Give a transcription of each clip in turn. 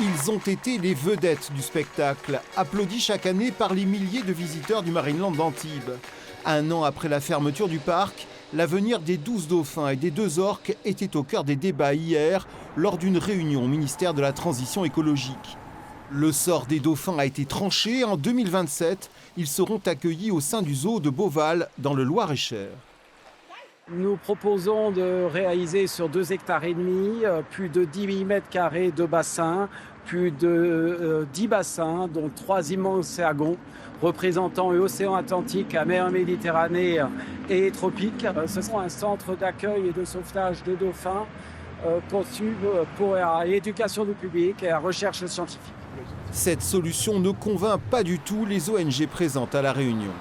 Ils ont été les vedettes du spectacle, applaudis chaque année par les milliers de visiteurs du Marineland d'Antibes. Un an après la fermeture du parc, l'avenir des 12 dauphins et des 2 orques était au cœur des débats hier lors d'une réunion au ministère de la Transition écologique. Le sort des dauphins a été tranché. En 2027, ils seront accueillis au sein du zoo de Beauval dans le Loir-et-Cher. Nous proposons de réaliser sur 2,5 hectares plus de 10 mètres carrés de bassins, plus de 10 bassins, dont 3 immenses océagons représentant l'océan Atlantique, la mer Méditerranée et les tropiques. Ce sera un centre d'accueil et de sauvetage de dauphins conçu pour l'éducation du public et la recherche scientifique. Cette solution ne convainc pas du tout les ONG présentes à la réunion.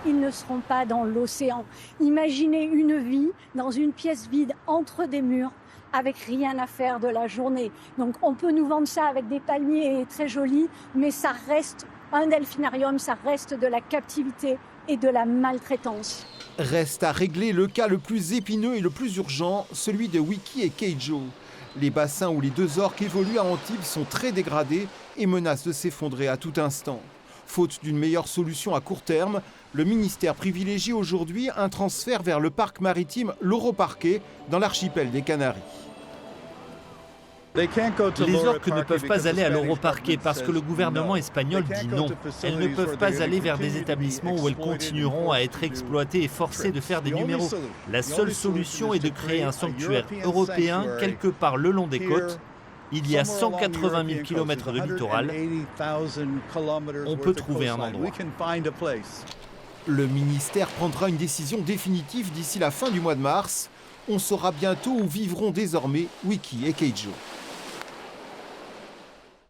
Ils ne seront pas dans l'océan. Imaginez une vie dans une pièce vide entre des murs avec rien à faire de la journée. Donc on peut nous vendre ça avec des palmiers très jolis, mais ça reste un delphinarium, ça reste de la captivité et de la maltraitance. Reste à régler le cas le plus épineux et le plus urgent, celui de Wiki et Keijo. Les bassins où les 2 orques évoluent à Antibes sont très dégradés et menacent de s'effondrer à tout instant. Faute d'une meilleure solution à court terme, le ministère privilégie aujourd'hui un transfert vers le parc maritime l'Europarquet dans l'archipel des Canaries. Les orques ne peuvent pas aller à l'Europarquet parce que le gouvernement espagnol dit non. Elles ne peuvent pas aller vers des établissements où elles continueront à être exploitées et forcées de faire des numéros. La seule solution est de créer un sanctuaire européen quelque part le long des côtes. Il y a 180 000 km de littoral. On peut trouver un endroit. Le ministère prendra une décision définitive d'ici la fin du mois de mars. On saura bientôt où vivront désormais Wiki et Keijo.